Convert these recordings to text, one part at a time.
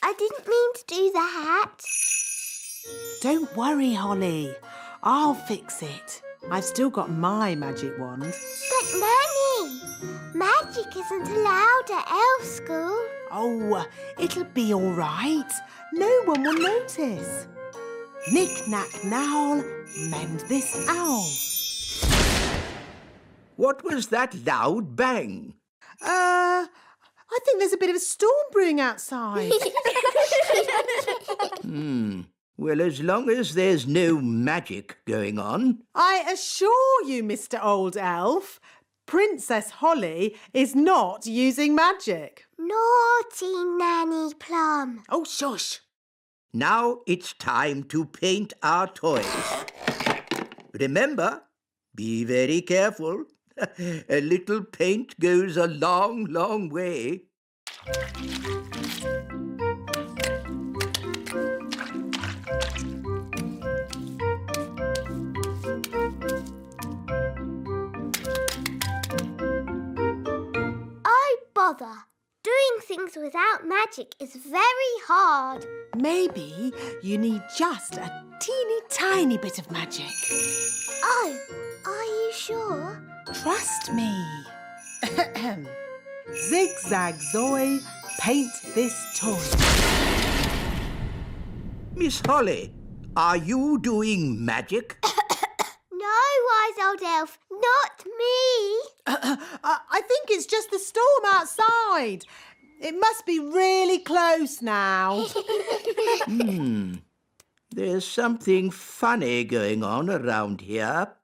I didn't mean to do that. Don't worry, Holly. I'll fix it. I've still got my magic wand. But, Nanny, magic isn't allowed at elf school. Oh, it'll be all right. No one will notice. Knick-knack knowl, mend this owl. What was that loud bang? I think there's a bit of a storm brewing outside. Well, as long as there's no magic going on. I assure you, Mr. Old Elf, Princess Holly is not using magic. Naughty Nanny Plum. Oh, shush! Now it's time to paint our toys. Remember, be very careful. A little paint goes a long, long way. Oh, bother. Doing things without magic is very hard. Maybe you need just a teeny tiny bit of magic. Oh, are you sure? Trust me. Zigzag Zoe, paint this toy. Miss Holly, are you doing magic? No, wise old elf, not me. I think it's just the storm outside. It must be really close now. There's something funny going on around here.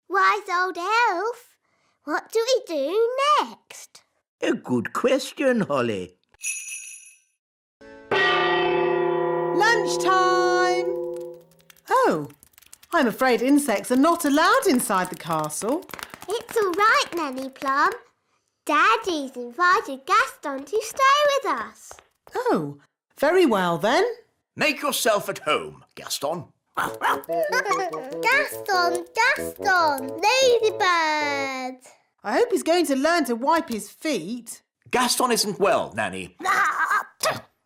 Wise old elf, what do we do next? A good question, Holly. Lunchtime! Oh, I'm afraid insects are not allowed inside the castle. It's all right, Nanny Plum. Daddy's invited Gaston to stay with us. Oh, very well then. Make yourself at home, Gaston. Gaston, Ladybird. I hope he's going to learn to wipe his feet. Gaston isn't well, Nanny.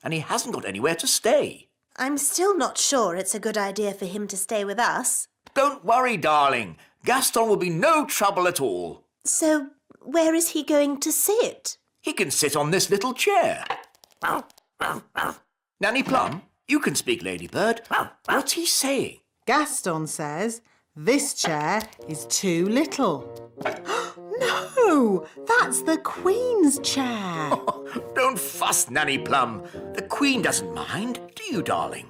And he hasn't got anywhere to stay. I'm still not sure it's a good idea for him to stay with us. Don't worry, darling. Gaston will be no trouble at all. So, where is he going to sit? He can sit on this little chair. Nanny Plum, you can speak, Ladybird. What's he saying? Gaston says this chair is too little. No, that's the Queen's chair. Don't fuss, Nanny Plum. The Queen doesn't mind, do you, darling?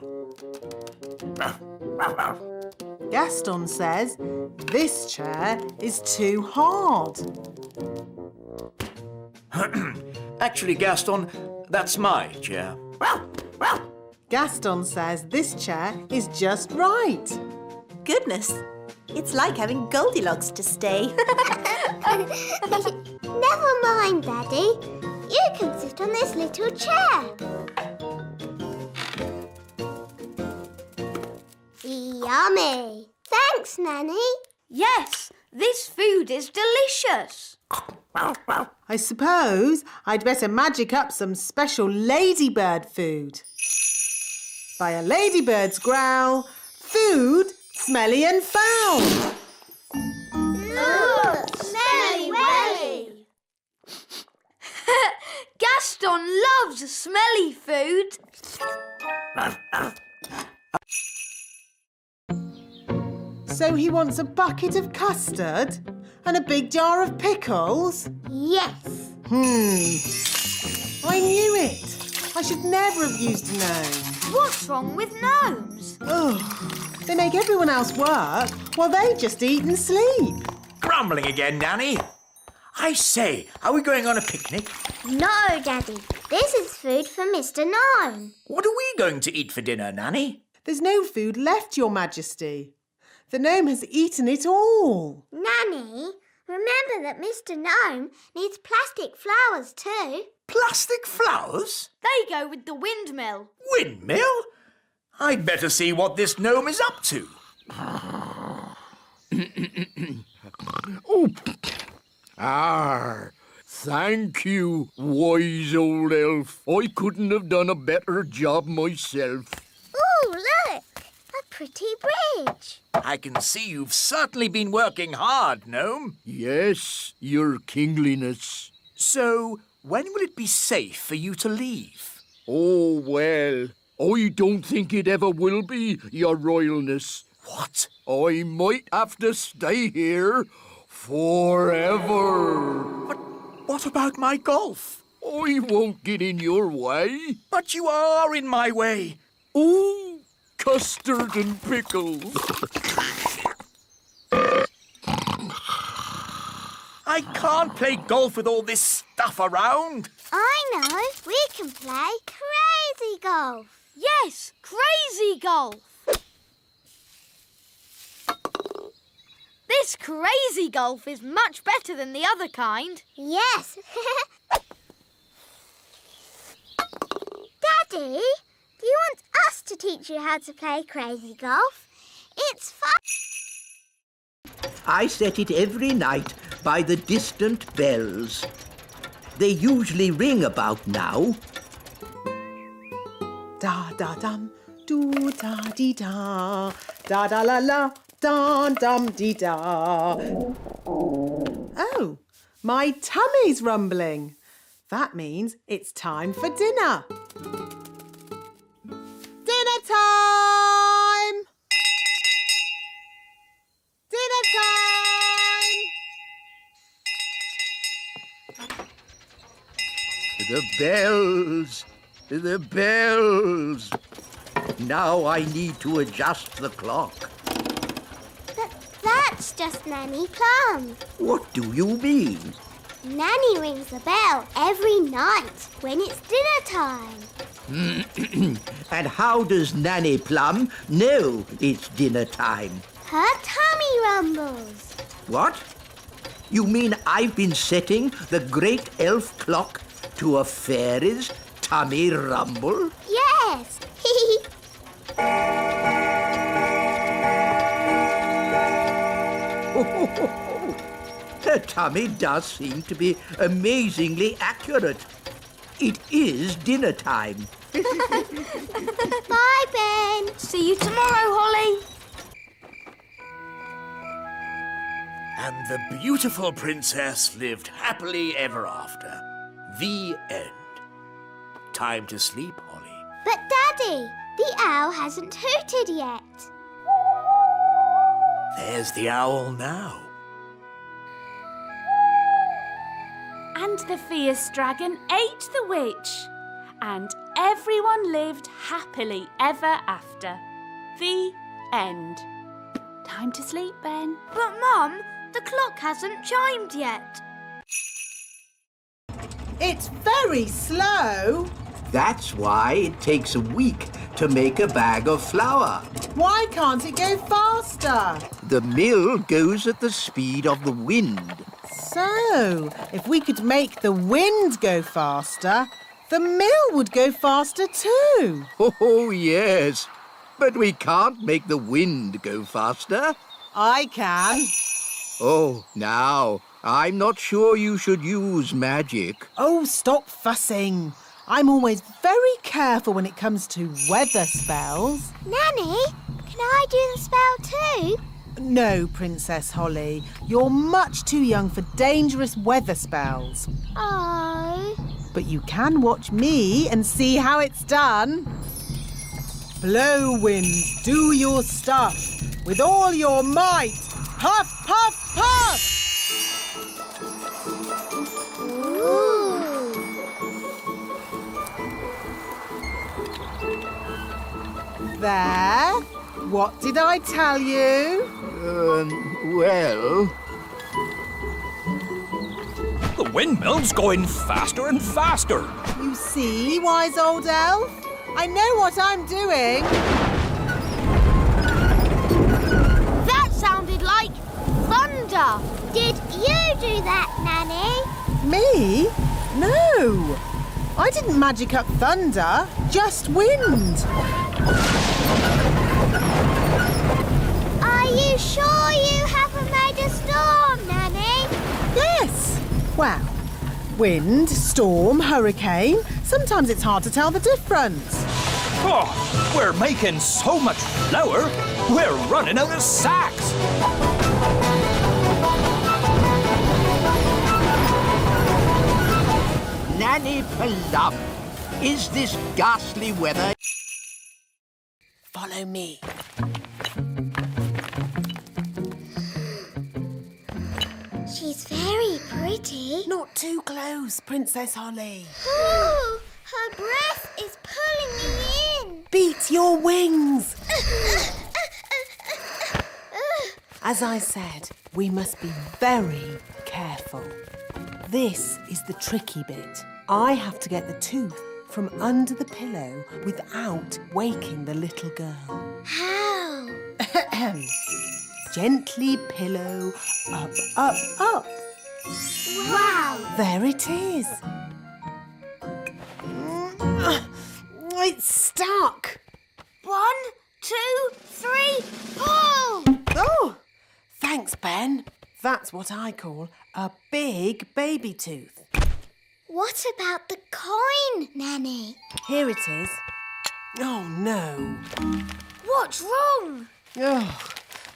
Gaston says this chair is too hard. Actually, Gaston, that's my chair. Gaston says this chair is just right. Goodness, it's like having Goldilocks to stay. Never mind, Daddy. You can sit on this little chair. Yummy. Thanks, Nanny. Yes, this food is delicious. I suppose I'd better magic up some special ladybird food. By a ladybird's growl, food smelly and foul. Look, smelly welly. Gaston loves smelly food. So he wants a bucket of custard and a big jar of pickles? Yes. I knew it. I should never have used a gnome. What's wrong with gnomes? Ugh, they make everyone else work while they just eat and sleep. Grumbling again, Nanny. I say, are we going on a picnic? No, Daddy. This is food for Mr. Gnome. What are we going to eat for dinner, Nanny? There's no food left, Your Majesty. The gnome has eaten it all. Nanny, remember that Mr. Gnome needs plastic flowers too. Plastic flowers? They go with the windmill. Windmill? I'd better see what this gnome is up to. Thank you, wise old elf. I couldn't have done a better job myself. Oh, look! A pretty bridge. I can see you've certainly been working hard, Gnome. Yes, your kingliness. So, when will it be safe for you to leave? Oh, well, I don't think it ever will be, your royalness. What? I might have to stay here forever. What about my golf? I won't get in your way. But you are in my way. Ooh, custard and pickles. I can't play golf with all this stuff around. I know. We can play crazy golf. Yes, crazy golf. This crazy golf is much better than the other kind. Yes. Daddy, do you want us to teach you how to play crazy golf? It's fun. I set it every night by the distant bells. They usually ring about now. Da da dum, do da dee da, da da la la, dum dum dee da. Oh, my tummy's rumbling. That means it's time for dinner. Dinner time! Dinner time! The bells. The bells. Now I need to adjust the clock. But that's just Nanny Plum. What do you mean? Nanny rings the bell every night when it's dinner time. And how does Nanny Plum know it's dinner time? Her tummy rumbles. What? You mean I've been setting the great elf clock to a fairy's tummy rumble? Yes. Her tummy does seem to be amazingly accurate. It is dinner time. Bye, Ben. See you tomorrow, Holly. And the beautiful princess lived happily ever after. The end. Time to sleep, Holly. But, Daddy, the owl hasn't hooted yet. There's the owl now. And the fierce dragon ate the witch, and everyone lived happily ever after. The end. Time to sleep, Ben. But, Mum, the clock hasn't chimed yet. It's very slow. That's why it takes a week to make a bag of flour. Why can't it go faster? The mill goes at the speed of the wind. So, if we could make the wind go faster, the mill would go faster too. Oh, yes. But we can't make the wind go faster. I can. Oh, now, I'm not sure you should use magic. Oh, stop fussing. I'm always very careful when it comes to weather spells. Nanny, can I do the spell too? No, Princess Holly. You're much too young for dangerous weather spells. Oh. But you can watch me and see how it's done. Blow, winds, do your stuff with all your might. Puff, puff, puff! Ooh. There. What did I tell you? Well... The windmill's going faster and faster. You see, wise old elf? I know what I'm doing. That sounded like thunder. Did you do that, Nanny? Me? No. I didn't magic up thunder, just wind. Are you sure you haven't made a storm, Nanny? Yes. Well, Wind, storm, hurricane. Sometimes it's hard to tell the difference. Oh, we're making so much flour, we're running out of sacks. Nanny Plum, is this ghastly weather? Follow me. She's very pretty. Not too close, Princess Holly. Ooh, her breath is pulling me in. Beat your wings. As I said, we must be very careful. This is the tricky bit. I have to get the tooth from under the pillow without waking the little girl. How? Gently pillow up, up, up. Wow. There it is. It's stuck. 1, 2, 3, pull! Oh, thanks, Ben. That's what I call a big baby tooth. What about the coin, Nanny? Here it is. Oh, no. What's wrong? Oh,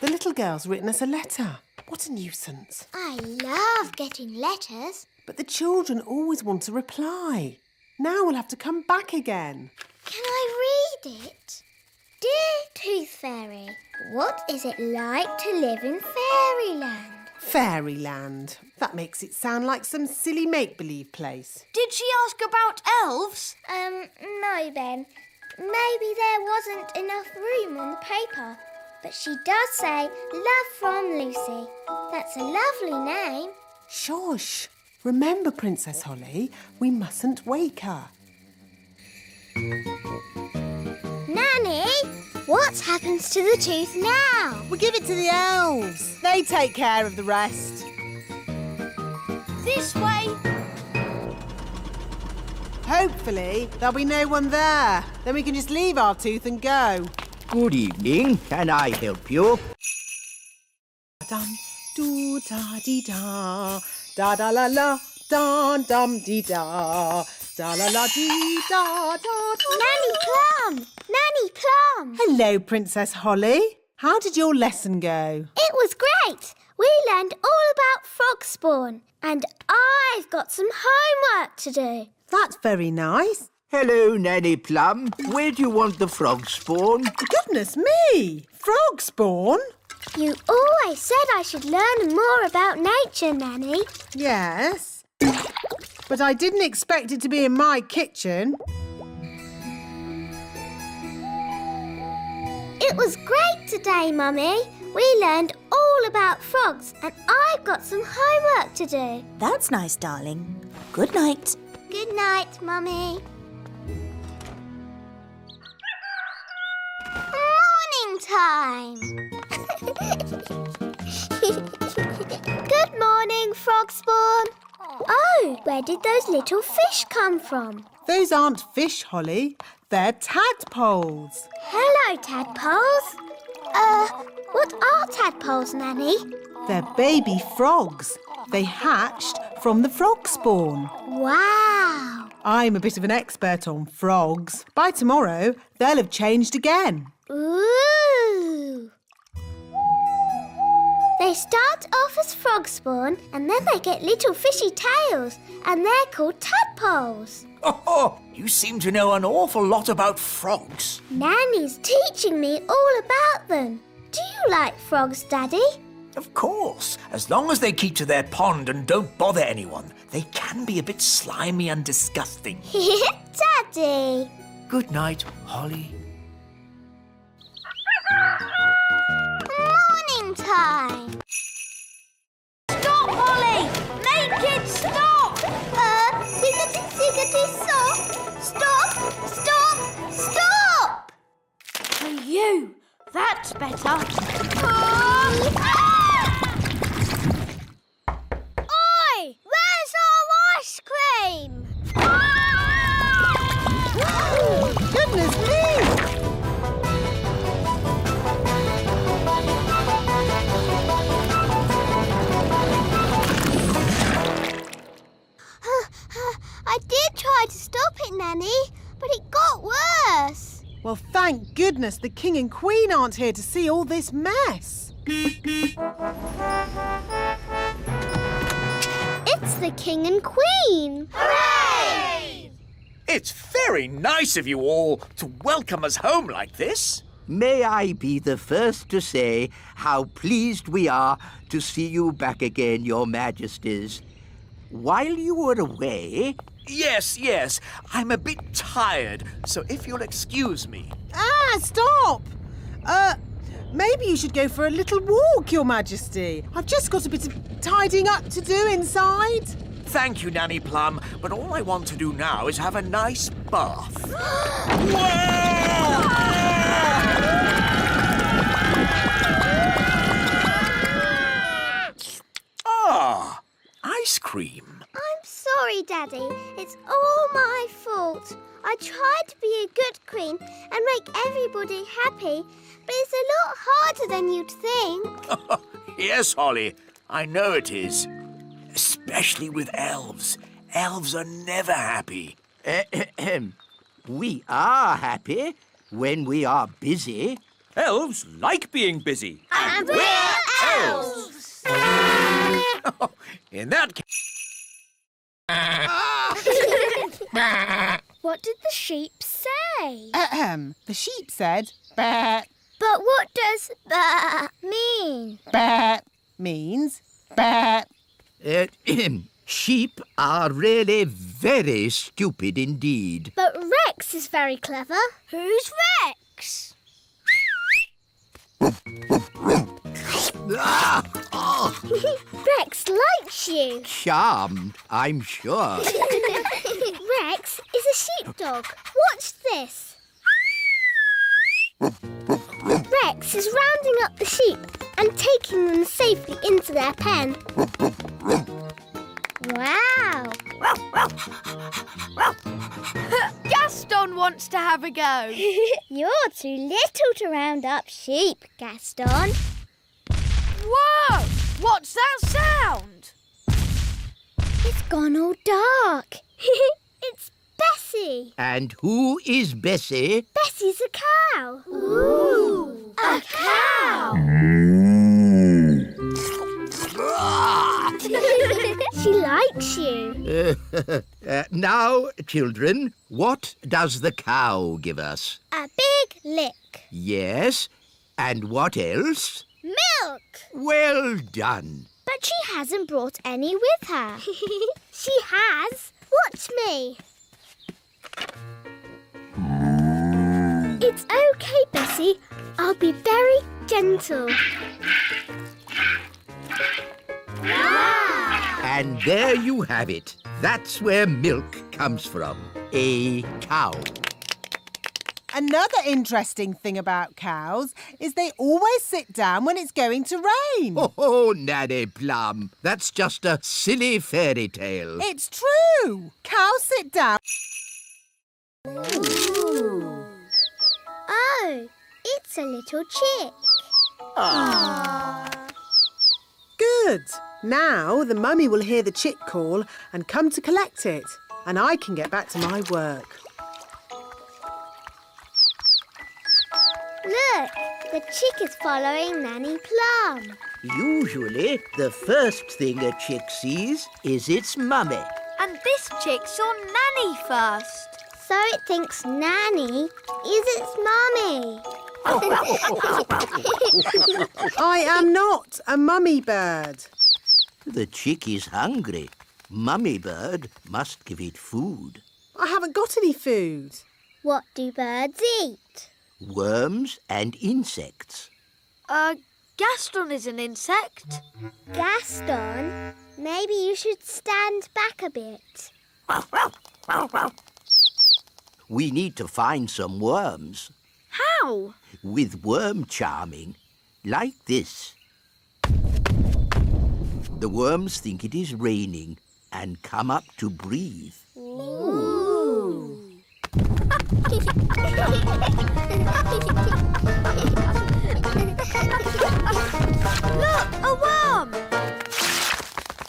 the little girl's written us a letter. What a nuisance. I love getting letters. But the children always want a reply. Now we'll have to come back again. Can I read it? Dear Tooth Fairy, what is it like to live in fairyland? Fairyland. That makes it sound like some silly make-believe place. Did she ask about elves? No, Ben. Maybe there wasn't enough room on the paper. But she does say, love from Lucy. That's a lovely name. Shush. Remember, Princess Holly, we mustn't wake her. Nanny, what happens to the tooth now? We give it to the elves. They take care of the rest. This way. Hopefully, there'll be no one there. Then we can just leave our tooth and go. Good evening. Can I help you? Dum, doo, da, dee, da. Da, da, la, la. Dum, dum, dee, da. Da, la, la, dee, da, da, da. Nanny Plum! Nanny Plum! Hello, Princess Holly. How did your lesson go? It was great. We learned all about frog spawn. And I've got some homework to do. That's very nice. Hello, Nanny Plum. Where do you want the frog spawn? Goodness me! Frog spawn? You always said I should learn more about nature, Nanny. Yes. But I didn't expect it to be in my kitchen. It was great today, Mummy. We learned all about frogs and I've got some homework to do. That's nice, darling. Good night. Good night, Mummy. Morning time. Good morning, frog spawn. Oh, where did those little fish come from? Those aren't fish, Holly. They're tadpoles. Hello, tadpoles. What are tadpoles, Nanny? They're baby frogs. They hatched from the frog spawn. Wow. I'm a bit of an expert on frogs. By tomorrow, they'll have changed again. Ooh. They start off as frog spawn and then they get little fishy tails and they're called tadpoles. Oh, you seem to know an awful lot about frogs. Nanny's teaching me all about them. Do you like frogs, Daddy? Of course. As long as they keep to their pond and don't bother anyone, they can be a bit slimy and disgusting. Daddy. Good night, Holly. Morning time. Stop, Holly! Make it stop! Siggity, stop! Stop! Stop! Stop! For you. That's better. Oi! Where's our ice cream? Goodness me! Thank goodness the King and Queen aren't here to see all this mess. It's the King and Queen! Hooray! It's very nice of you all to welcome us home like this. May I be the first to say how pleased we are to see you back again, Your Majesties. While you were away... Yes. I'm a bit tired, so if you'll excuse me. Stop! Maybe you should go for a little walk, Your Majesty. I've just got a bit of tidying up to do inside. Thank you, Nanny Plum, but all I want to do now is have a nice bath. Ah, ice cream. I'm sorry, Daddy. It's all my fault. I tried to be a good queen and make everybody happy, but it's a lot harder than you'd think. Yes, Holly, I know it is. Especially with elves. Elves are never happy. We are happy when we are busy. Elves like being busy. And we're elves! In that case... What did the sheep say? The sheep said, "Bah." But what does "bah" mean? Bah means bah. Sheep are really very stupid indeed. But Rex is very clever. Who's Rex? Rex likes you. Charmed, I'm sure. Rex is a sheepdog. Watch this. Rex is rounding up the sheep and taking them safely into their pen. Wow! Gaston wants to have a go. You're too little to round up sheep, Gaston. Whoa! What's that sound? It's gone all dark. It's Bessie. And who is Bessie? Bessie's a cow. Ooh! A cow! She likes you. Now, children, what does the cow give us? A big lick. Yes, and what else? Milk. Well done. But she hasn't brought any with her. She has. Watch me. It's okay, Bessie. I'll be very gentle. Wow! And there you have it. That's where milk comes from. A cow. Another interesting thing about cows is they always sit down when it's going to rain. Oh, Nanny Plum, that's just a silly fairy tale. It's true. Cows sit down. Ooh. Oh, it's a little chick. Good. Now the mummy will hear the chick call and come to collect it, and I can get back to my work. Look, the chick is following Nanny Plum. Usually, the first thing a chick sees is its mummy. And this chick saw Nanny first. So it thinks Nanny is its mummy. I am not a mummy bird. The chick is hungry. Mummy bird must give it food. I haven't got any food. What do birds eat? Worms and insects. Gaston is an insect. Gaston, maybe you should stand back a bit. We need to find some worms. How? With worm charming, like this. The worms think it is raining and come up to breathe. Ooh. Look, a worm!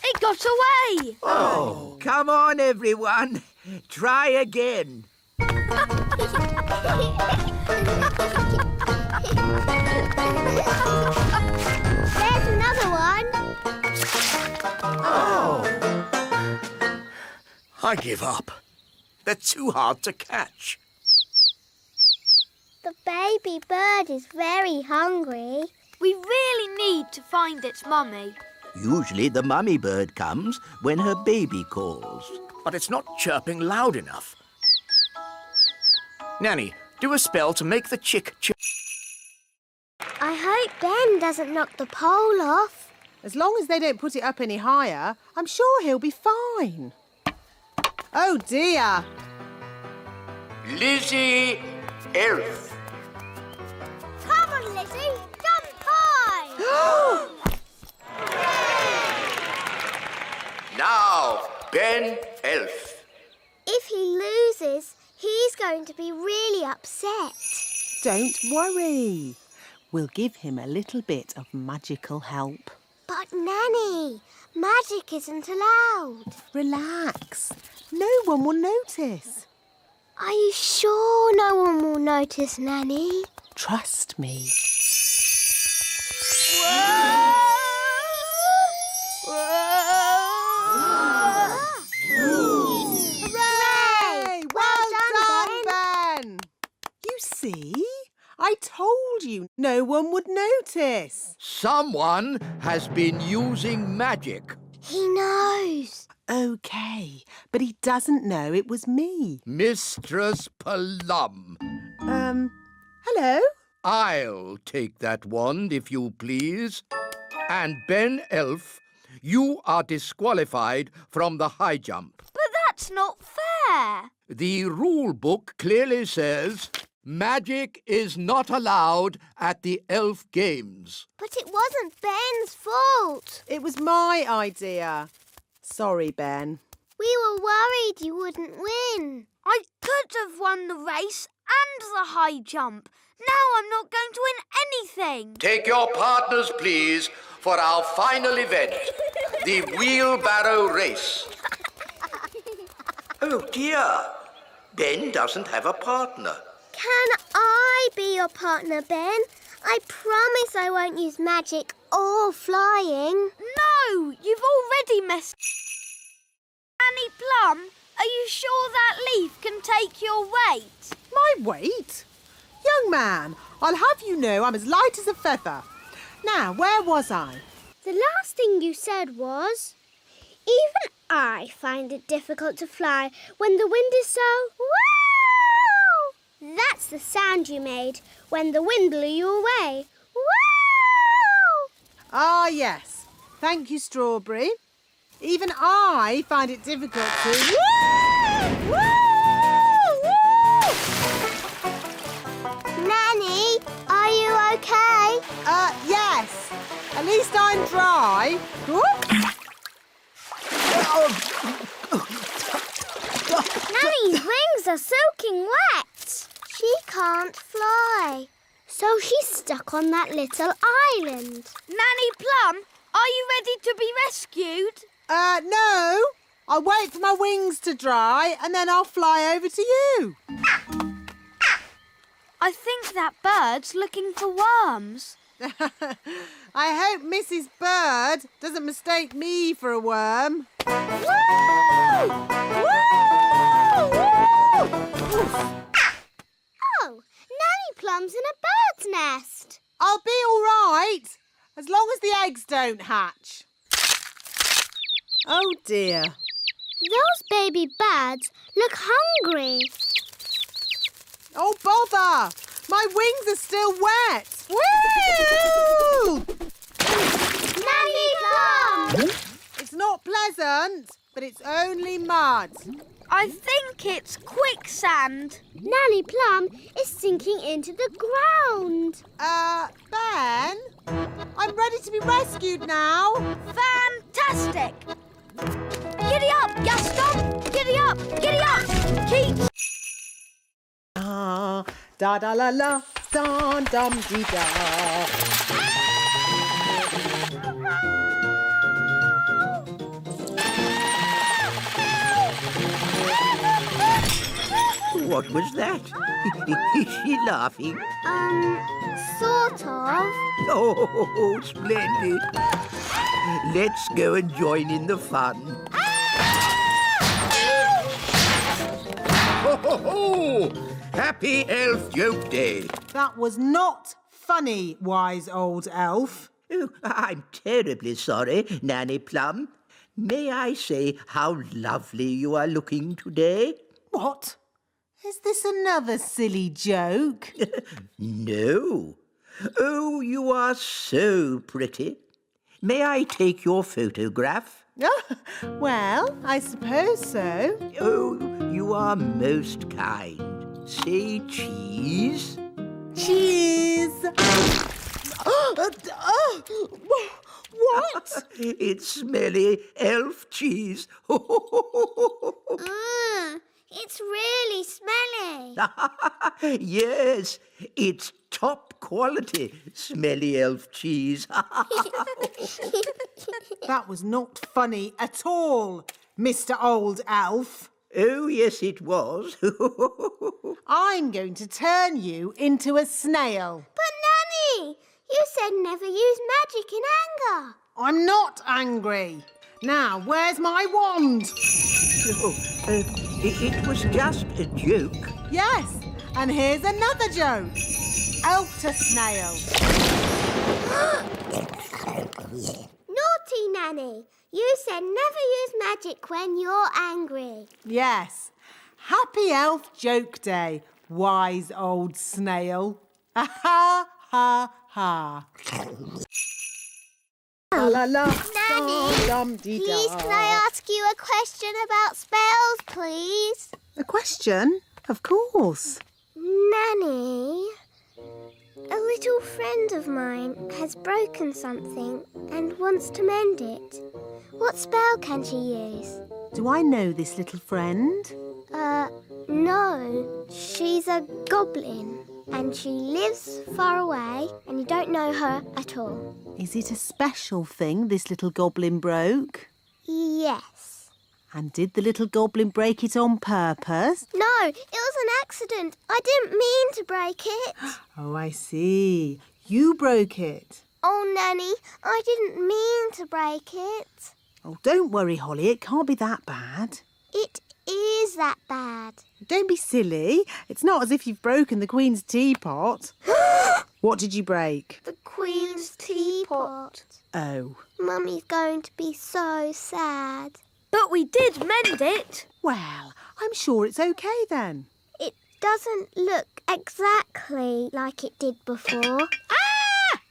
It got away! Oh, come on, everyone. Try again. There's another one. I give up. They're too hard to catch. The baby bird is very hungry. We really need to find its mummy. Usually the mummy bird comes when her baby calls. But it's not chirping loud enough. Nanny, do a spell to make the chick chirp. I hope Ben doesn't knock the pole off. As long as they don't put it up any higher, I'm sure he'll be fine. Oh, dear. Lizzie Elf. Come on, Lizzie, jump high! Now, Ben Elf. If he loses, he's going to be really upset. Don't worry. We'll give him a little bit of magical help. But, Nanny, magic isn't allowed. Relax. No one will notice. Are you sure no one will notice, Nanny? Trust me. Hooray! Well done, Ben! You see? I told you no one would notice. Someone has been using magic. He knows. OK, but he doesn't know it was me. Mistress Plum. Hello? I'll take that wand, if you please. And Ben Elf, you are disqualified from the high jump. But that's not fair. The rule book clearly says magic is not allowed at the elf games. But it wasn't Ben's fault. It was my idea. Sorry, Ben. We were worried you wouldn't win. I could have won the race and the high jump. Now I'm not going to win anything. Take your partners, please, for our final event, the wheelbarrow race. Oh, dear. Ben doesn't have a partner. Can I be your partner, Ben? I promise I won't use magic or flying. No, you've already messed. Annie Plum, are you sure that leaf can take your weight? My weight? Young man, I'll have you know I'm as light as a feather. Now, where was I? The last thing you said was, even I find it difficult to fly when the wind is so... Wow! That's the sound you made when the wind blew you away. Wow! Ah, yes. Thank you, Strawberry. Even I find it difficult to... Woo! Nanny, are you okay? Yes. At least I'm dry. Nanny's wings are soaking wet. She can't fly, so she's stuck on that little island. Nanny Plum, are you ready to be rescued? No. I'll wait for my wings to dry and then I'll fly over to you. I think that bird's looking for worms. I hope Mrs. Bird doesn't mistake me for a worm. Woo! Woo! Oh, Nanny Plum's in a bird's nest. I'll be all right, as long as the eggs don't hatch. Oh, dear. Those baby birds look hungry. Oh, bother! My wings are still wet. Woo! Nanny Plum! It's not pleasant, but it's only mud. I think it's quicksand. Nanny Plum is sinking into the ground. Ben? I'm ready to be rescued now. Fantastic! Giddy up, Gaston! Giddy up! Giddy up! Keep... Ah, da da la la, da dum dee da. What was that? Is she laughing? Sort of. Oh, splendid. Let's go and join in the fun. Ho, ho, ho! Happy Elf Joke Day. That was not funny, wise old elf. Oh, I'm terribly sorry, Nanny Plum. May I say how lovely you are looking today? What? Is this another silly joke? No. Oh, you are so pretty. May I take your photograph? Well, I suppose so. Oh, you are most kind. Say cheese. Cheese! What? It's smelly elf cheese. It's really smelly. Yes, it's top quality smelly elf cheese. That was not funny at all, Mr. Old Elf. Oh, yes, it was. I'm going to turn you into a snail. But Nanny, you said never use magic in anger. I'm not angry. Now, where's my wand? It was just a joke. Yes, and here's another joke. Elf to snail. Naughty Nanny, you said never use magic when you're angry. Yes. Happy Elf Joke Day, wise old snail. Ha ha ha. La la la. Nanny, please can I ask you a question about spells, please? A question? Of course. Nanny, a little friend of mine has broken something and wants to mend it. What spell can she use? Do I know this little friend? No. She's a goblin and she lives far away and you don't know her at all. Is it a special thing this little goblin broke? Yes. And did the little goblin break it on purpose? No, it was an accident. I didn't mean to break it. Oh, I see. You broke it. Oh, Nanny, I didn't mean to break it. Oh, don't worry, Holly. It can't be that bad. It is that bad. Don't be silly. It's not as if you've broken the Queen's teapot. What did you break? The Queen's teapot. Oh. Mummy's going to be so sad. But we did mend it. Well, I'm sure it's okay then. It doesn't look exactly like it did before. Ah!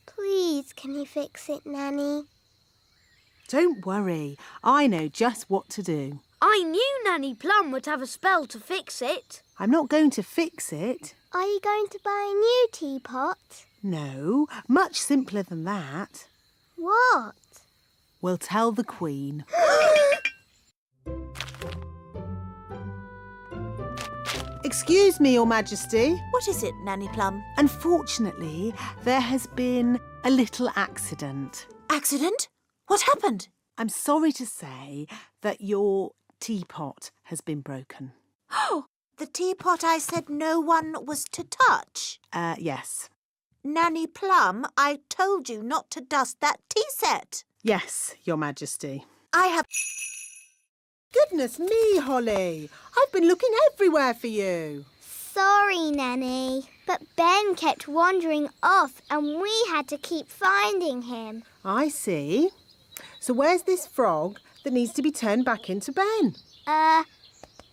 Please, can you fix it, Nanny? Don't worry. I know just what to do. I knew Nanny Plum would have a spell to fix it. I'm not going to fix it. Are you going to buy a new teapot? No, much simpler than that. What? We'll tell the Queen. Excuse me, Your Majesty. What is it, Nanny Plum? Unfortunately, there has been a little accident. Accident? What happened? I'm sorry to say that your teapot has been broken. Oh, the teapot I said no one was to touch. Yes. Nanny Plum, I told you not to dust that tea set. Yes, Your Majesty. I have... Goodness me, Holly. I've been looking everywhere for you. Sorry, Nanny, but Ben kept wandering off and we had to keep finding him. I see. So where's this frog that needs to be turned back into Ben?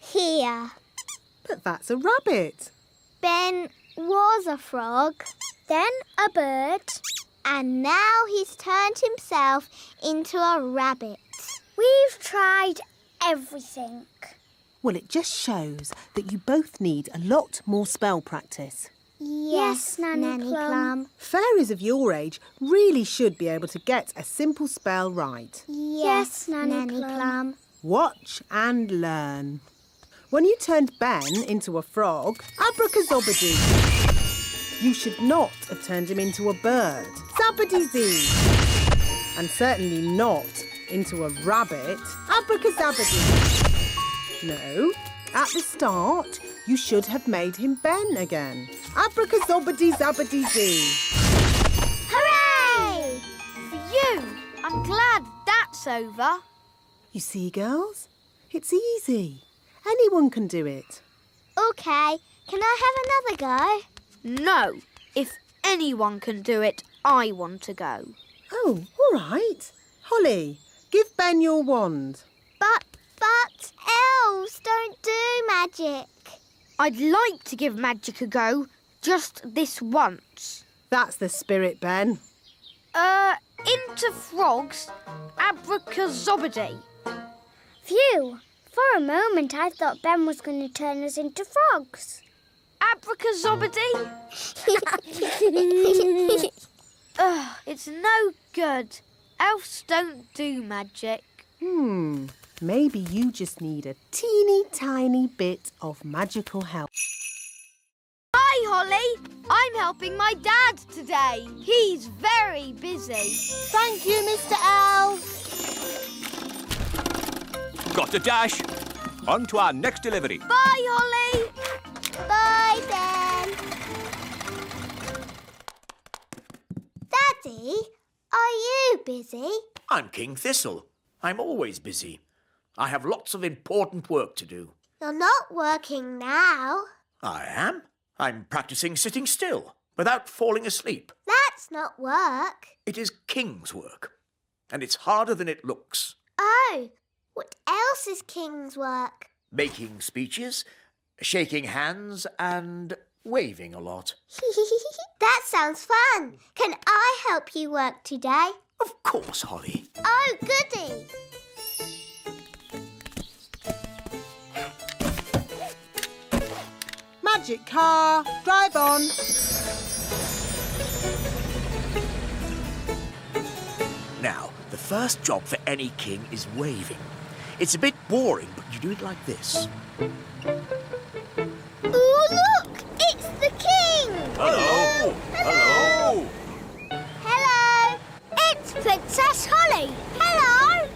Here. But that's a rabbit. Ben was a frog, then a bird, and now he's turned himself into a rabbit. We've tried everything. Well, it just shows that you both need a lot more spell practice. Yes, Nanny Plum. Fairies of your age really should be able to get a simple spell right. Yes, Nanny Plum. Watch and learn. When you turned Ben into a frog, abracazobadoo. You should not have turned him into a bird. Zabbity-zee. And certainly not into a rabbit. Abracazabadoo. No, at the start, You should have made him Ben again. Abracadabra-dee-zabba-dee-dee. Hooray! Phew! I'm glad that's over. You see, girls? It's easy. Anyone can do it. OK, can I have another go? No. If anyone can do it, I want to go. Oh, all right. Holly, give Ben your wand. But elves don't do magic. I'd like to give magic a go, just this once. That's the spirit, Ben. Into frogs, abracazobody. Phew! For a moment I thought Ben was going to turn us into frogs. Abracazobody? Ugh, it's no good. Elves don't do magic. Maybe you just need a teeny tiny bit of magical help. Hi, Holly. I'm helping my dad today. He's very busy. Thank you, Mr. Elf. Got to dash. On to our next delivery. Bye, Holly. Bye, Ben. Daddy, are you busy? I'm King Thistle. I'm always busy. I have lots of important work to do. You're not working now. I am. I'm practicing sitting still without falling asleep. That's not work. It is King's work, and it's harder than it looks. Oh, what else is King's work? Making speeches, shaking hands, and waving a lot. That sounds fun. Can I help you work today? Of course, Holly. Oh, goody. Magic car, drive on. Now, the first job for any king is waving. It's a bit boring, but you do it like this. Ooh, look! It's the king! Hello. Hello. Hello! It's Princess Holly! Hello!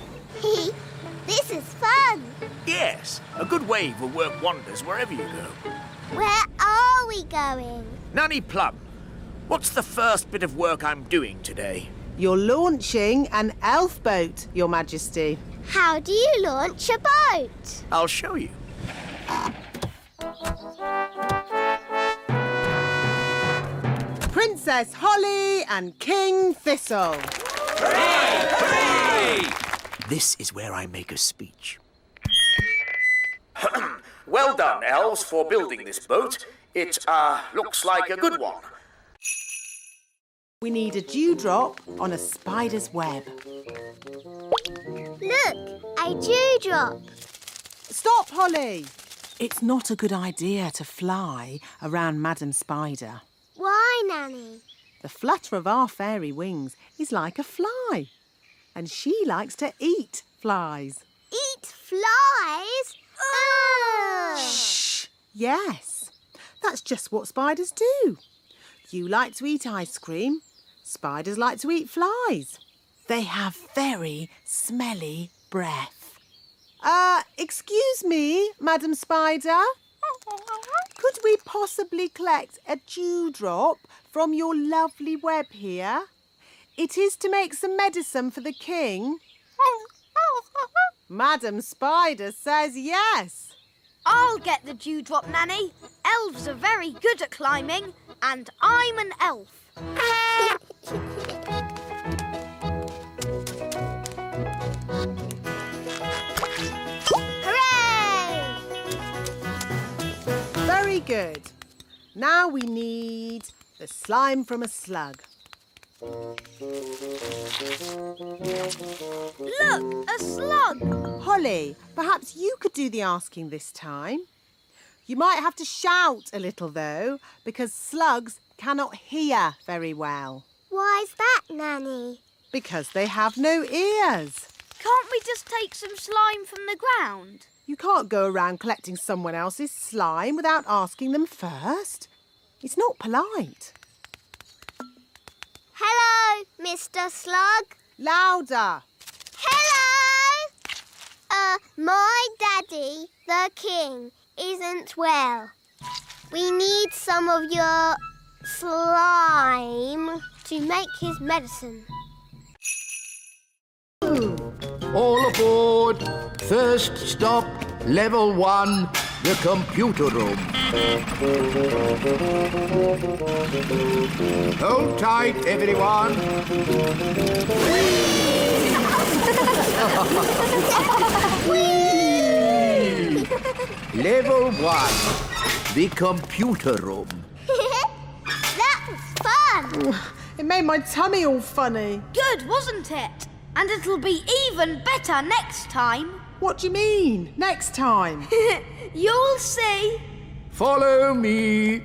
This is fun! Yes, a good wave will work wonders wherever you go. Where are we going? Nanny Plum, what's the first bit of work I'm doing today? You're launching an elf boat, Your Majesty. How do you launch a boat? I'll show you. Princess Holly and King Thistle. Hooray! This is where I make a speech. Well done, elves, for building this boat. It, looks like a good one. We need a dewdrop on a spider's web. Look, a dewdrop. Stop, Holly! It's not a good idea to fly around Madam Spider. Why, Nanny? The flutter of our fairy wings is like a fly. And she likes to eat flies. Eat flies? Ugh! Shh! Yes, that's just what spiders do. You like to eat ice cream. Spiders like to eat flies. They have very smelly breath. Excuse me, Madam Spider. Could we possibly collect a dewdrop from your lovely web here? It is to make some medicine for the king. Madam Spider says yes. I'll get the dewdrop, Nanny. Elves are very good at climbing, and I'm an elf. Hooray! Very good. Now we need the slime from a slug. Look, a slug. Holly, perhaps you could do the asking this time. You might have to shout a little, though, because slugs cannot hear very well. Why's that, Nanny? Because they have no ears. Can't we just take some slime from the ground? You can't go around collecting someone else's slime without asking them first. It's not polite. Hello, Mr. Slug. Louder. Hello! My daddy, the king, isn't well. We need some of your slime to make his medicine. All aboard. First stop, level 1, the computer room. Hold tight, everyone. Level 1, the computer room. That was fun! It made my tummy all funny. Good, wasn't it? And it'll be even better next time. What do you mean, next time? You'll see. Follow me.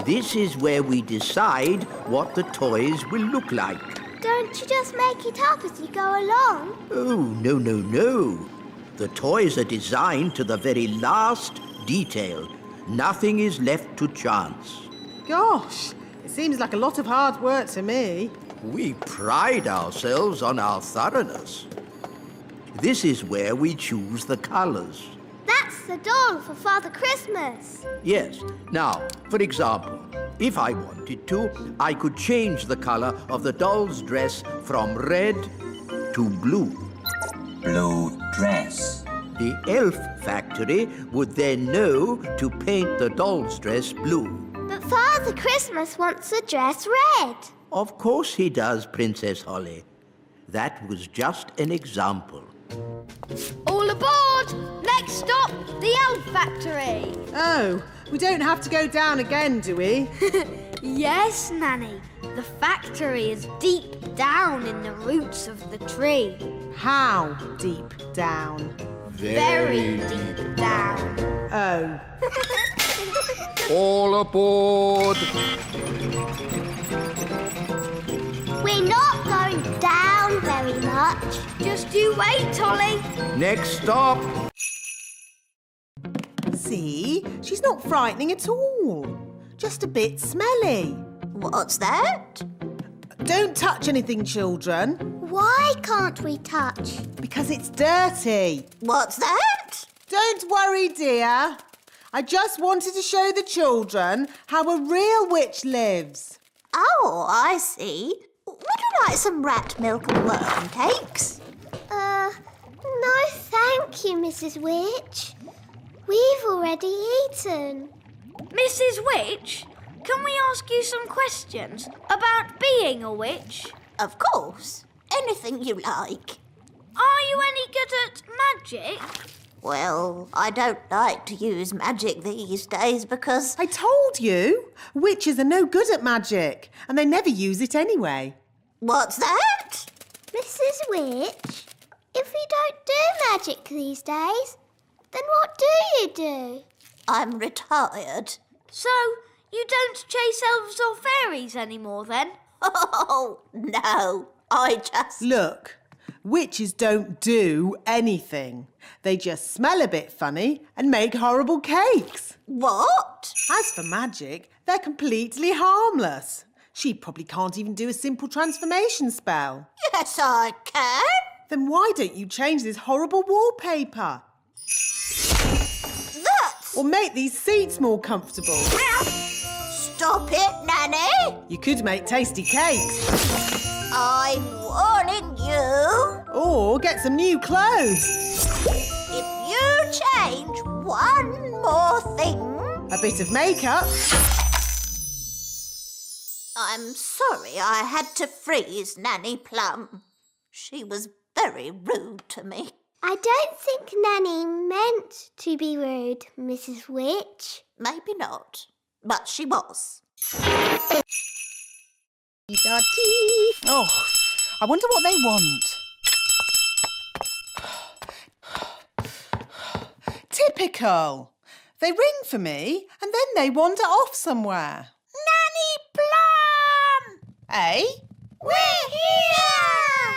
This is where we decide what the toys will look like. Don't you just make it up as you go along? Oh, no, no, no. The toys are designed to the very last detail. Nothing is left to chance. Gosh, it seems like a lot of hard work to me. We pride ourselves on our thoroughness. This is where we choose the colours. That's the doll for Father Christmas. Yes. Now, for example, if I wanted to, I could change the colour of the doll's dress from red to blue. Blue dress. The elf factory would then know to paint the doll's dress blue. But Father Christmas wants the dress red. Of course he does, Princess Holly. That was just an example. All aboard! Next stop, the elf factory. Oh, we don't have to go down again, do we? Yes, Nanny. The factory is deep down in the roots of the tree. How deep down? Very deep down. Oh. All aboard! We're not going down very much. Just you wait, Holly. Next stop. See, she's not frightening at all. Just a bit smelly. What's that? Don't touch anything, children, Why can't we touch? because it's dirty. What's that? Don't worry, dear. I just wanted to show the children how a real witch lives. Oh, I see. Would you like some rat milk and worm cakes? No thank you, Mrs. Witch. We've already eaten. Mrs. Witch, can we ask you some questions about being a witch? Of course. Anything you like. Are you any good at magic? Well, I don't like to use magic these days because... I told you, witches are no good at magic, and they never use it anyway. What's that? Mrs. Witch, if you don't do magic these days, then what do you do? I'm retired. So, you don't chase elves or fairies anymore then? Oh, no. I just... Look, witches don't do anything. They just smell a bit funny and make horrible cakes. What? As for magic, they're completely harmless. She probably can't even do a simple transformation spell. Yes, I can. Then why don't you change this horrible wallpaper? That's... Or make these seats more comfortable? Stop it, Nanny. You could make tasty cakes. I'm warning you. Or get some new clothes. If you change one more thing... A bit of makeup. I'm sorry I had to freeze Nanny Plum. She was very rude to me. I don't think Nanny meant to be rude, Mrs. Witch. Maybe not, but she was. Oh, I wonder what they want. Typical. They ring for me and then they wander off somewhere. Nanny Plum! Eh? We're here!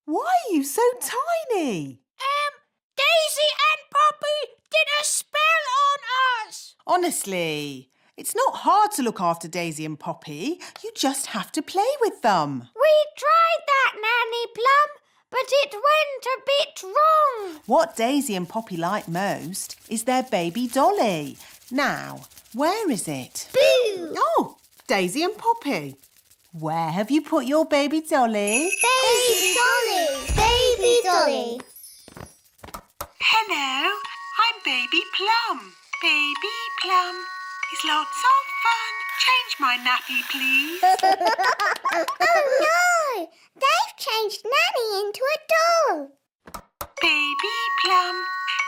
Why are you so tiny? Daisy and Poppy did a spell on us! Honestly, it's not hard to look after Daisy and Poppy. You just have to play with them. We tried that, Nanny Plum, but it went a bit wrong. What Daisy and Poppy like most is their baby dolly. Now, where is it? Boo! Oh, Daisy and Poppy. Where have you put your baby dolly? Baby Dolly! Baby Dolly! Hello, I'm Baby Plum. Baby Plum is lots of fun. Change my nappy, please. Oh no! They've changed Nanny into a doll. Baby Plum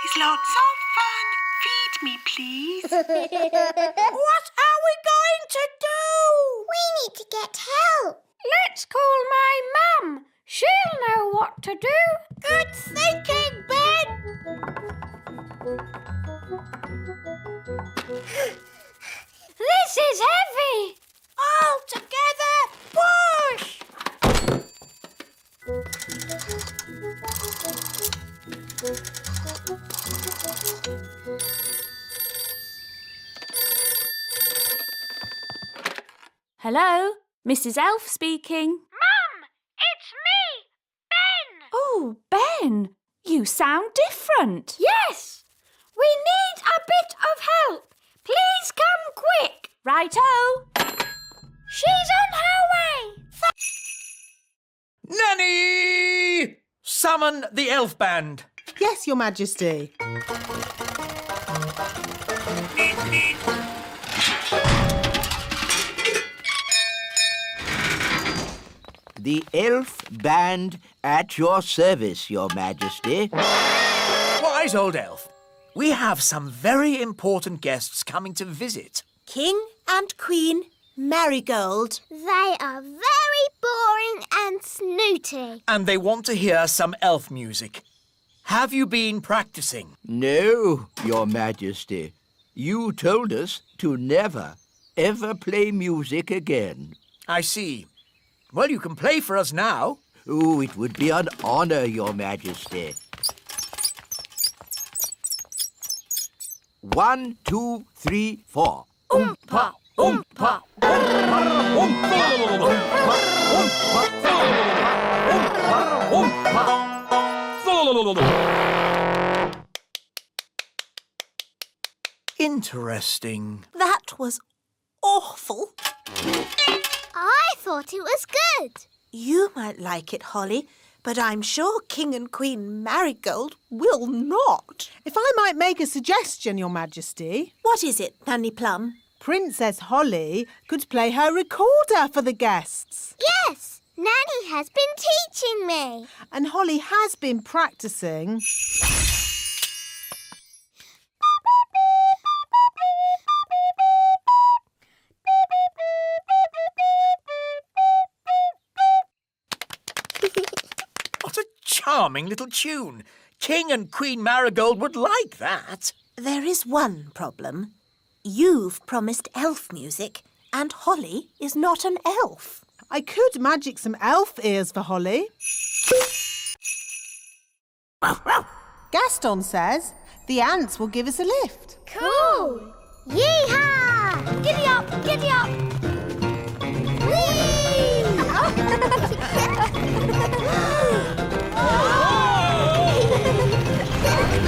is lots of fun. Feed me, please. What are we going to do? We need to get help. Let's call my mum. She'll know what to do. Good thinking, Ben. This is heavy. All together, push! Hello, Mrs. Elf speaking. Mum, it's me, Ben. Oh, Ben, you sound different. Yes, we need a bit of help. Please come quick. Righto. She's on her way. Nanny! Summon the elf band. Yes, Your Majesty. The elf band at your service, Your Majesty. Wise old elf, we have some very important guests coming to visit. King and Queen Marigold. They are very boring and snooty. And they want to hear some elf music. Have you been practicing? No, Your Majesty. You told us to never, ever play music again. I see. Well, you can play for us now. Oh, it would be an honor, Your Majesty. 1, 2, 3, 4. Oompa, oompa. Interesting. That was awful. I thought it was good. You might like it, Holly, but I'm sure King and Queen Marigold will not. If I might make a suggestion, Your Majesty, What is it, Nanny Plum? Princess Holly could play her recorder for the guests. Yes, Nanny has been teaching me. And Holly has been practicing. What a charming little tune. King and Queen Marigold would like that. There is one problem. You've promised elf music, and Holly is not an elf. I could magic some elf ears for Holly. Gaston says the ants will give us a lift. Cool. Yeehaw! Giddy up, giddy up.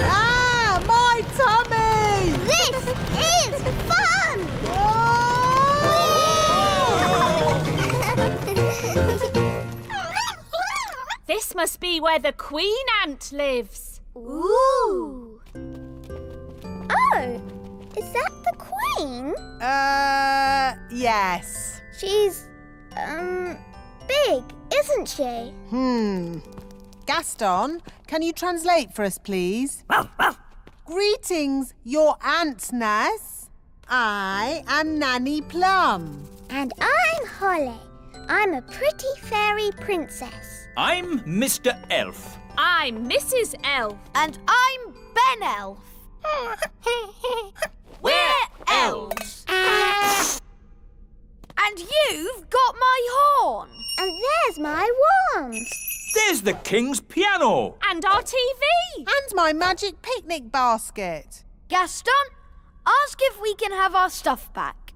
Ah, my tummy! This is fun! This must be where the queen ant lives. Ooh. Oh, is that the queen? Yes. She's, big, isn't she? Gaston, can you translate for us, please? Greetings, your antness. I am Nanny Plum. And I'm Holly. I'm a pretty fairy princess. I'm Mr. Elf. I'm Mrs. Elf. And I'm Ben Elf. We're elves. And you've got my horn. And there's my wand. There's the king's piano. And our TV. And my magic picnic basket. Gaston, ask if we can have our stuff back.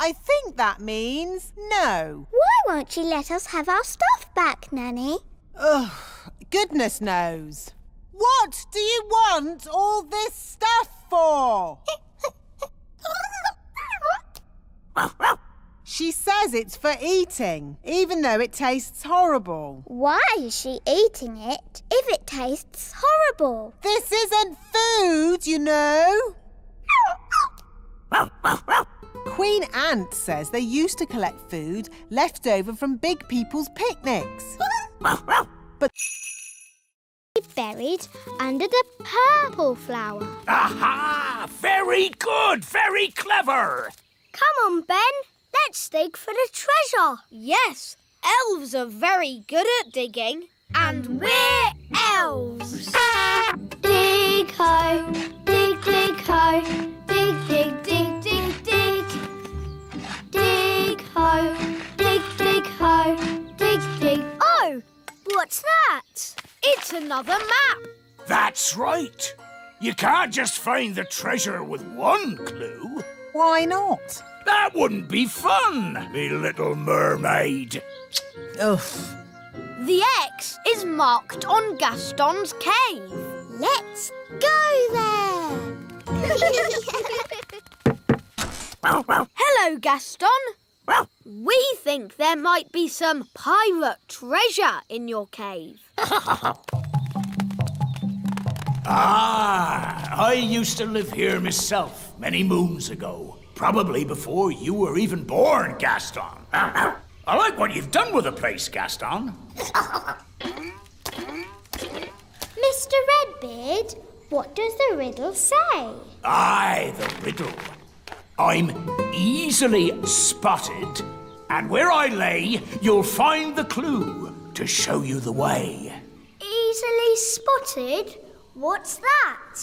I think that means no. Why won't she let us have our stuff back, Nanny? Ugh, goodness knows. What do you want all this stuff for? She says it's for eating, even though it tastes horrible. Why is she eating it if it tastes horrible? This isn't food, you know. Queen Ant says they used to collect food left over from big people's picnics. But buried under the purple flower. Aha! Very good! Very clever! Come on, Ben. Let's dig for the treasure. Yes, elves are very good at digging. And we're elves. Dig ho, dig dig ho, dig dig dig dig dig. Dig ho, dig dig ho, dig dig. Oh, what's that? It's another map. That's right. You can't just find the treasure with one clue. why not? That wouldn't be fun, me little mermaid. Ugh. The X is marked on Gaston's cave. Let's go there. Hello, Gaston. We think there might be some pirate treasure in your cave. I used to live here myself many moons ago. Probably before you were even born, Gaston. I like what you've done with the place, Gaston. Mr. Redbeard, what does the riddle say? Aye, the riddle. I'm easily spotted, and where I lay, you'll find the clue to show you the way. Easily spotted? What's that?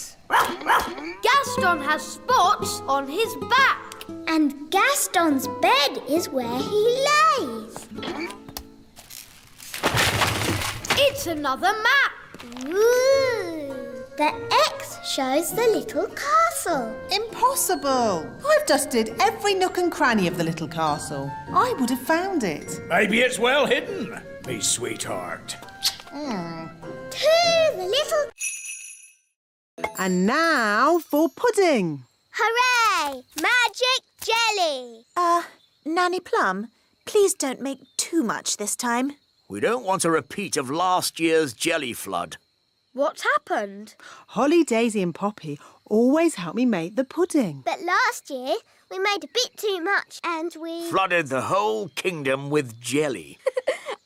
Gaston has spots on his back. And Gaston's bed is where he lays. It's another map. Ooh. The X shows the little castle. Impossible! I've dusted every nook and cranny of the little castle. I would have found it. Maybe it's well hidden, me sweetheart. To the little... And now for pudding. Hooray! Magic jelly! Nanny Plum, please don't make too much this time. We don't want a repeat of last year's jelly flood. What's happened? Holly, Daisy and Poppy always help me make the pudding. But last year, we made a bit too much and we... Flooded the whole kingdom with jelly.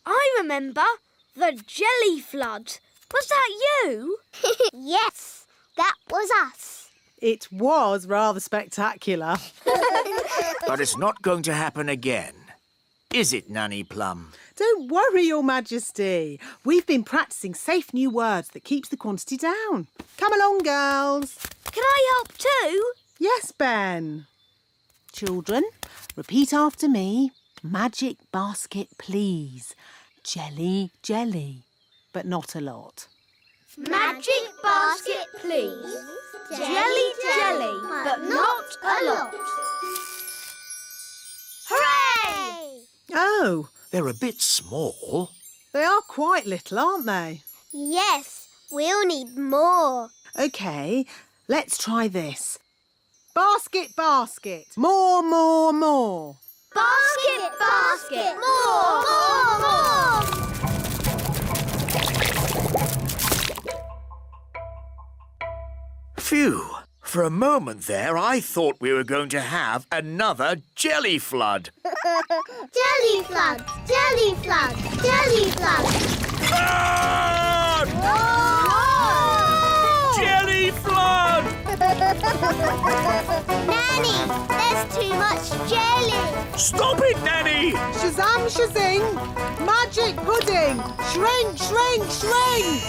I remember. The jelly flood. Was that you? Yes, that was us. It was rather spectacular. But it's not going to happen again. Is it, Nanny Plum? Don't worry, Your Majesty. We've been practising safe new words that keeps the quantity down. Come along, girls. Can I help too? Yes, Ben. Children, repeat after me. Magic basket, please. Jelly, jelly, but not a lot. Magic basket, please. Jelly, jelly, but not a lot. Hooray! Oh, They're a bit small. they are quite little, aren't they? Yes, we'll need more. OK, let's try this. Basket, basket. More, more, more. Basket, basket, more, more, more. Phew. For a moment there, I thought we were going to have another jelly flood. Jelly flood, jelly flood, jelly flood. Ah! Jelly flood! Nanny, there's too much jelly. Stop it, Nanny! Shazam, shazing. Magic pudding. Shrink, shrink, shrink.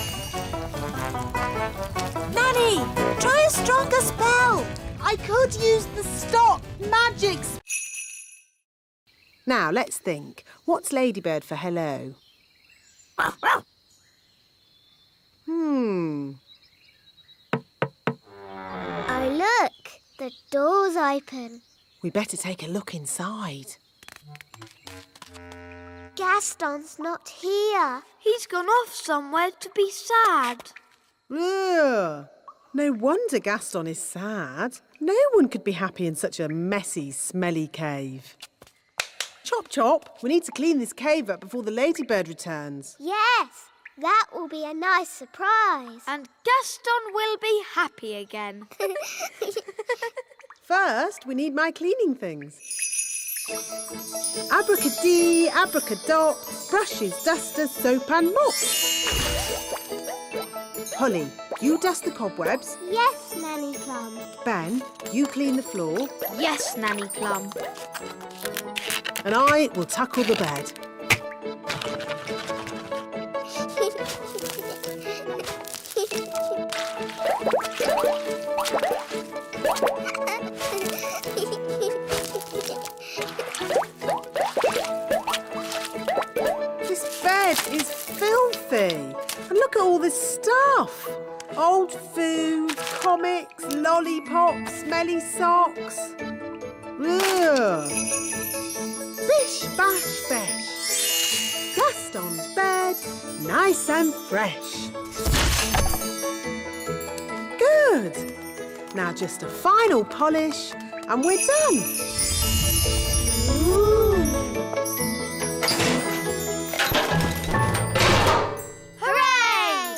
Nanny, try a stronger spell. I could use the stop magic Now, let's think. What's Ladybird for hello? Oh, look, the door's open. We better take a look inside. Gaston's not here. He's gone off somewhere to be sad. Ugh. No wonder Gaston is sad. No one could be happy in such a messy, smelly cave. Chop, Chop, we need to clean this cave up before the ladybird returns. Yes, that will be a nice surprise. And Gaston will be happy again. First, we need my cleaning things. Abracadee, abracadop, brushes, dusters, soap and mop. Holly, you dust the cobwebs. Yes, Nanny Plum. Ben, you clean the floor. Yes, Nanny Plum. And I will tackle the bed. This bed is filthy. And look at all this stuff. Old food, comics, lollipops, smelly socks. Ugh. Bish, bash, besh. Gaston's bed, nice and fresh. Good. Now just a final polish and we're done. Hooray!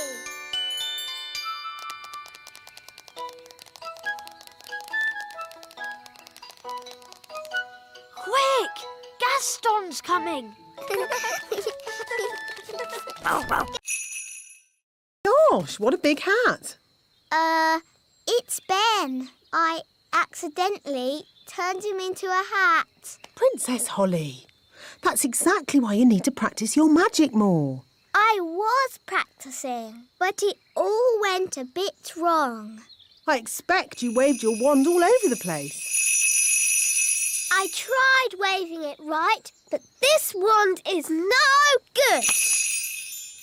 Quick! Gaston's coming. Gosh, what a big hat. It's Ben. I accidentally turned him into a hat. Princess Holly, that's exactly why you need to practice your magic more. I was practicing, but it all went a bit wrong. I expect you waved your wand all over the place. I tried waving it right, but this wand is no good.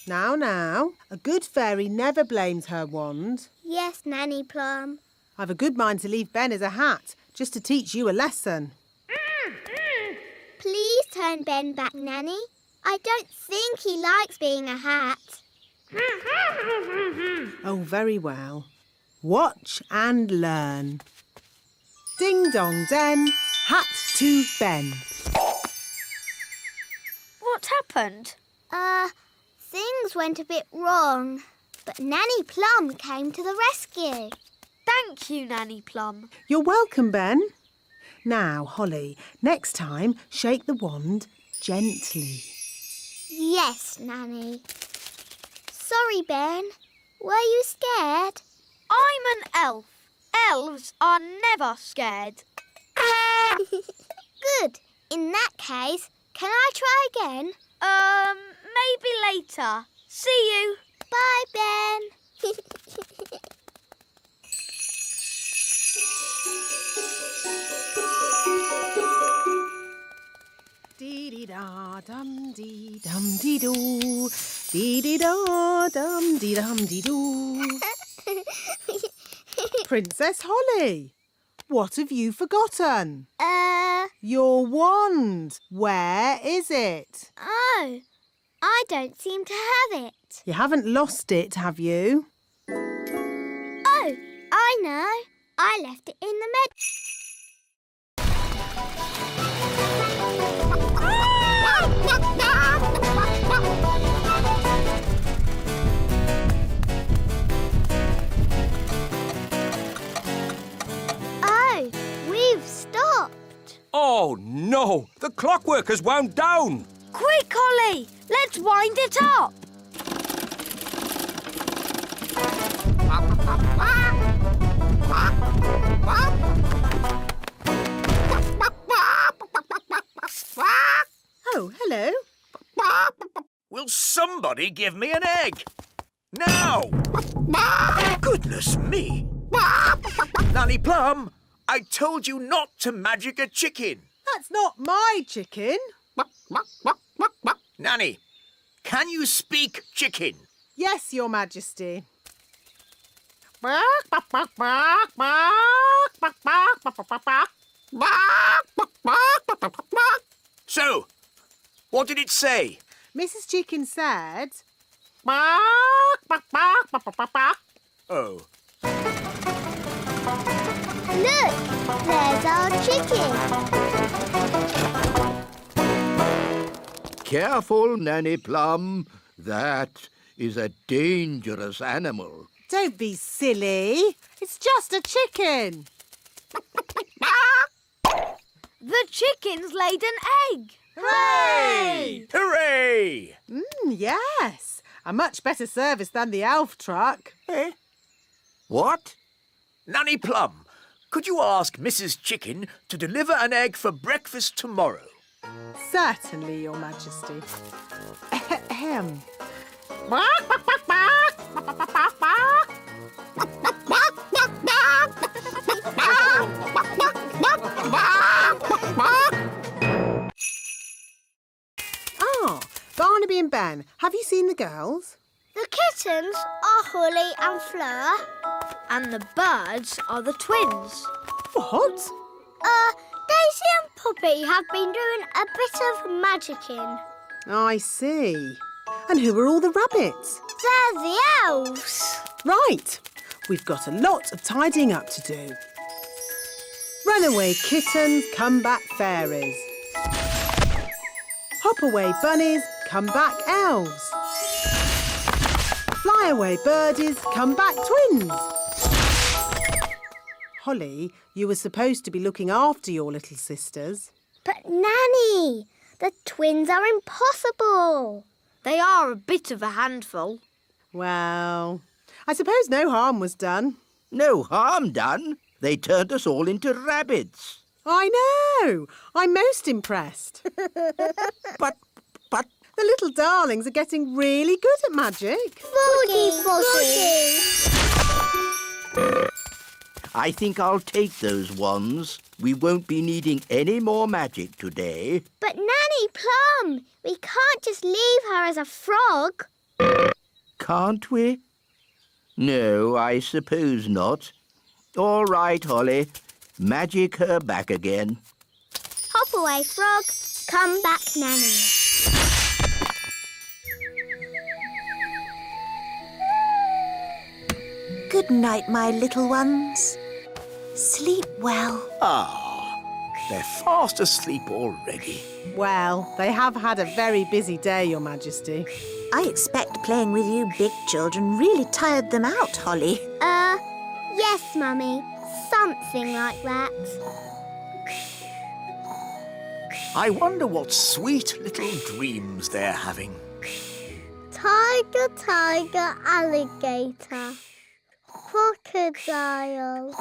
Now, a good fairy never blames her wand. Yes, Nanny Plum. I've a good mind to leave Ben as a hat, just to teach you a lesson. Please turn Ben back, Nanny. I don't think he likes being a hat. Oh, very well. Watch and learn. Ding dong den, hat to Ben. What happened? Things went a bit wrong, but Nanny Plum came to the rescue. Thank you, Nanny Plum. You're welcome, Ben. Now, Holly, next time, shake the wand gently. Yes, Nanny. Sorry, Ben. Were you scared? I'm an elf. Elves are never scared. Good. In that case, can I try again? Maybe later. See you. Bye, Ben. Dee-dee-da-dum-dee-dum-dee-doo. Dee-dee-da-dum-dee-dum-dee-doo. Princess Holly, what have you forgotten? Your wand. Where is it? Oh, I don't seem to have it. You haven't lost it, have you? Oh, I know. I left it in the Oh, we've stopped. Oh, no! The clockwork has wound down! Quick, Holly! Let's wind it up! Oh, hello. Will somebody give me an egg? Now! Goodness me! Nanny Plum, I told you not to magic a chicken. That's not my chicken. Nanny, can you speak chicken? Yes, Your Majesty. So, what did it say? Mrs. Chicken said... Oh. Look, there's our chicken. Careful, Nanny Plum. That is a dangerous animal. Don't be silly. It's just a chicken. The chicken's laid an egg. Hooray! Hooray! Yes. A much better service than the elf truck. What? Nanny Plum, could you ask Mrs. Chicken to deliver an egg for breakfast tomorrow? Certainly, Your Majesty. Ahem. Barnaby and Ben, have you seen the girls? The kittens are Holly and Fleur, and the birds are the twins. What? Daisy and Poppy have been doing a bit of magicking. I see. And who are all the rabbits? They're the elves. Right. We've got a lot of tidying up to do. Runaway kittens, come back fairies. Hop away bunnies, come back elves. Fly away birdies, come back twins. Holly, you were supposed to be looking after your little sisters. But Nanny, the twins are impossible. They are a bit of a handful. Well, I suppose no harm was done. No harm done. They turned us all into rabbits. I know. I'm most impressed. But... The little darlings are getting really good at magic. Foggy, foggy. I think I'll take those wands. We won't be needing any more magic today. But Nanny Plum, we can't just leave her as a frog. Can't we? No, I suppose not. All right, Holly. Magic her back again. Hop away, frog. Come back, Nanny. Good night, my little ones. Sleep well. They're fast asleep already. Well, they have had a very busy day, Your Majesty. I expect playing with you big children really tired them out, Holly. Yes, Mummy. Something like that. I wonder what sweet little dreams they're having. Tiger, tiger, alligator. Crocodile.